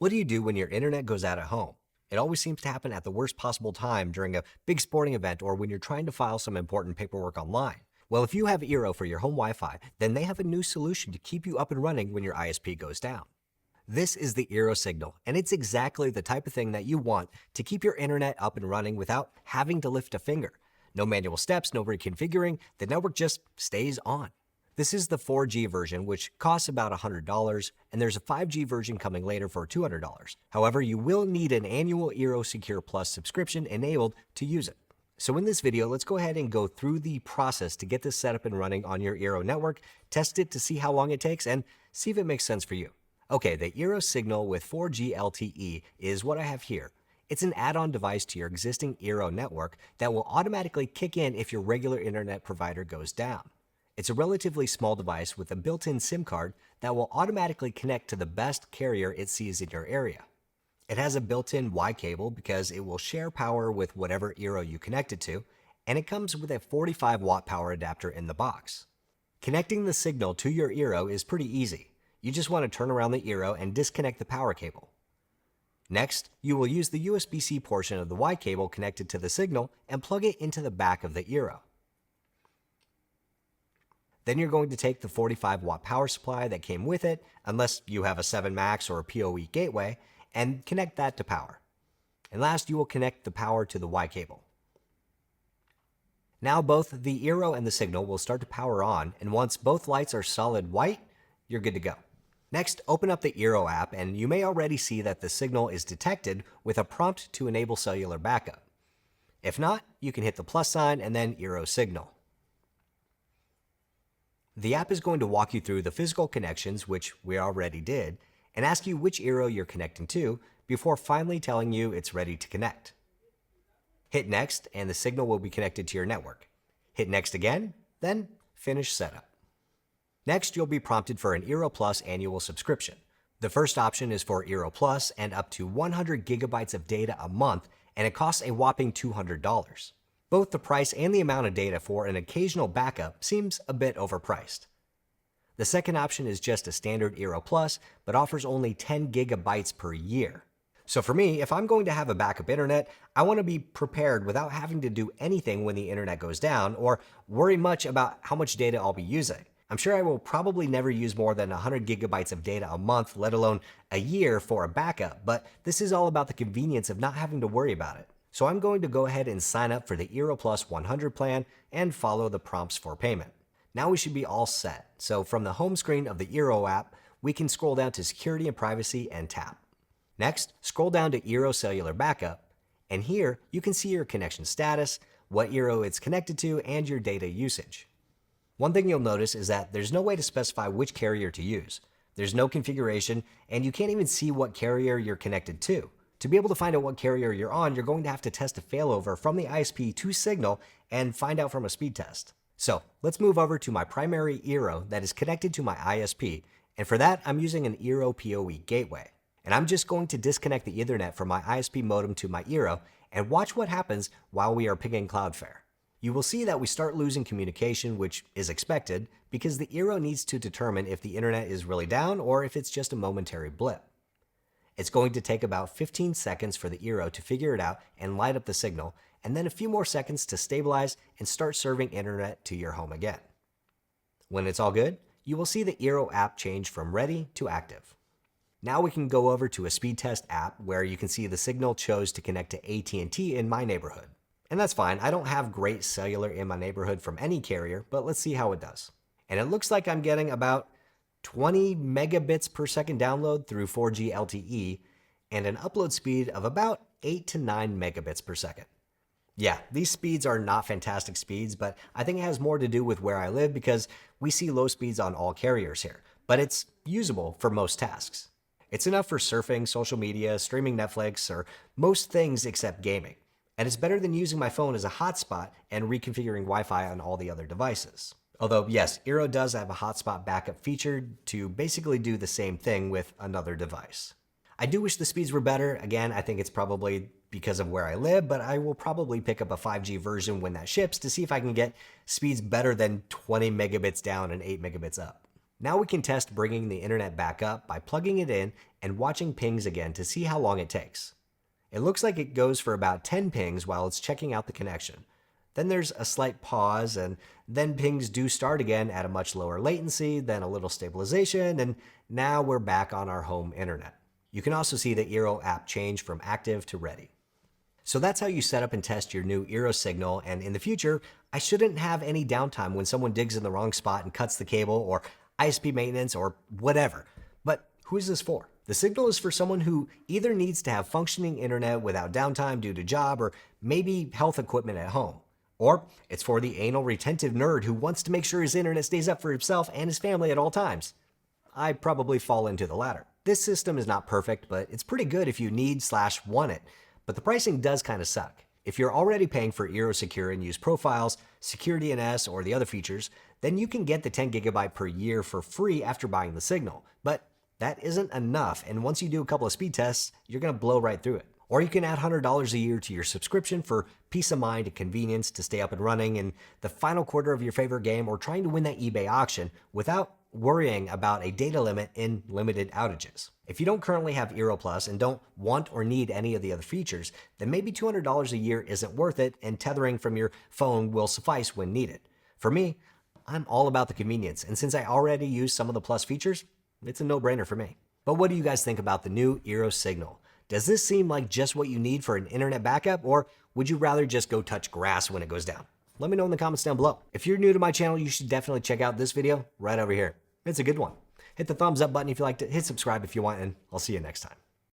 What do you do when your internet goes out at home? It always seems to happen at the worst possible time during a big sporting event or when you're trying to file some important paperwork online. Well, if you have Eero for your home Wi-Fi, then they have a new solution to keep you up and running when your ISP goes down. This is the Eero Signal, and it's exactly the type of thing that you want to keep your internet up and running without having to lift a finger. No manual steps, no reconfiguring, the network just stays on. This is the 4G version, which costs about $100, and there's a 5G version coming later for $200. However, you will need an annual Eero Secure Plus subscription enabled to use it. So in this video, let's go ahead and go through the process to get this set up and running on your Eero network, test it to see how long it takes, and see if it makes sense for you. Okay, the Eero Signal with 4G LTE is what I have here. It's an add-on device to your existing Eero network that will automatically kick in if your regular internet provider goes down. It's a relatively small device with a built-in SIM card that will automatically connect to the best carrier it sees in your area. It has a built-in Y cable because it will share power with whatever Eero you connect it to, and it comes with a 45-watt power adapter in the box. Connecting the signal to your Eero is pretty easy. You just want to turn around the Eero and disconnect the power cable. Next, you will use the USB-C portion of the Y cable connected to the signal and plug it into the back of the Eero. Then you're going to take the 45-watt power supply that came with it, unless you have a 7 Max or a PoE gateway, and connect that to power. And last, you will connect the power to the Y cable. Now both the Eero and the signal will start to power on, and once both lights are solid white, you're good to go. Next, open up the Eero app, and you may already see that the signal is detected with a prompt to enable cellular backup. If not, you can hit the plus sign and then Eero Signal. The app is going to walk you through the physical connections, which we already did, and ask you which Eero you're connecting to before finally telling you it's ready to connect. Hit Next, and the signal will be connected to your network. Hit Next again, then Finish Setup. Next, you'll be prompted for an Eero Plus annual subscription. The first option is for Eero Plus and up to 100 gigabytes of data a month, and it costs a whopping $200. Both the price and the amount of data for an occasional backup seems a bit overpriced. The second option is just a standard Eero Plus, but offers only 10 gigabytes per year. So for me, if I'm going to have a backup internet, I want to be prepared without having to do anything when the internet goes down or worry much about how much data I'll be using. I'm sure I will probably never use more than 100 gigabytes of data a month, let alone a year for a backup, but this is all about the convenience of not having to worry about it. So I'm going to go ahead and sign up for the Eero Plus 100 plan and follow the prompts for payment. Now we should be all set. So from the home screen of the Eero app, we can scroll down to Security and Privacy and tap. Next, scroll down to Eero Cellular Backup, and here you can see your connection status, what Eero it's connected to, and your data usage. One thing you'll notice is that there's no way to specify which carrier to use. There's no configuration, and you can't even see what carrier you're connected to. To be able to find out what carrier you're on, you're going to have to test a failover from the ISP to Signal and find out from a speed test. So let's move over to my primary Eero that is connected to my ISP, and for that I'm using an Eero PoE gateway. And I'm just going to disconnect the Ethernet from my ISP modem to my Eero and watch what happens while we are pinging Cloudflare. You will see that we start losing communication, which is expected because the Eero needs to determine if the internet is really down or if it's just a momentary blip. It's going to take about 15 seconds for the Eero to figure it out and light up the signal, and then a few more seconds to stabilize and start serving internet to your home again. When it's all good, you will see the Eero app change from ready to active. Now we can go over to a speed test app where you can see the signal chose to connect to AT&T in my neighborhood. And that's fine, I don't have great cellular in my neighborhood from any carrier, but let's see how it does. And it looks like I'm getting about 20 megabits per second download through 4G LTE and an upload speed of about 8 to 9 megabits per second. Yeah, these speeds are not fantastic speeds, but I think it has more to do with where I live because we see low speeds on all carriers here, but it's usable for most tasks. It's enough for surfing, social media, streaming Netflix, or most things except gaming. And it's better than using my phone as a hotspot and reconfiguring Wi-Fi on all the other devices. Although, yes, Eero does have a hotspot backup feature to basically do the same thing with another device. I do wish the speeds were better. Again, I think it's probably because of where I live, but I will probably pick up a 5G version when that ships to see if I can get speeds better than 20 megabits down and 8 megabits up. Now we can test bringing the internet back up by plugging it in and watching pings again to see how long it takes. It looks like it goes for about 10 pings while it's checking out the connection. Then there's a slight pause, and then pings do start again at a much lower latency, then a little stabilization, and now we're back on our home internet. You can also see the Eero app change from active to ready. So that's how you set up and test your new Eero Signal, and in the future, I shouldn't have any downtime when someone digs in the wrong spot and cuts the cable, or ISP maintenance, or whatever. But who is this for? The Signal is for someone who either needs to have functioning internet without downtime due to job or maybe health equipment at home. Or it's for the anal retentive nerd who wants to make sure his internet stays up for himself and his family at all times. I probably fall into the latter. This system is not perfect, but it's pretty good if you need/want it. But the pricing does kind of suck. If you're already paying for Eero Secure and use profiles, Secure DNS, or the other features, then you can get the 10 gigabyte per year for free after buying the Signal. But that isn't enough, and once you do a couple of speed tests, you're going to blow right through it. Or you can add $100 a year to your subscription for peace of mind and convenience to stay up and running in the final quarter of your favorite game or trying to win that eBay auction without worrying about a data limit in limited outages. If you don't currently have Eero Plus and don't want or need any of the other features, then maybe $200 a year isn't worth it, and tethering from your phone will suffice when needed. For me, I'm all about the convenience, and since I already use some of the Plus features, it's a no-brainer for me. But what do you guys think about the new Eero Signal? Does this seem like just what you need for an internet backup, or would you rather just go touch grass when it goes down? Let me know in the comments down below. If you're new to my channel, you should definitely check out this video right over here. It's a good one. Hit the thumbs up button if you liked it, hit subscribe if you want, and I'll see you next time.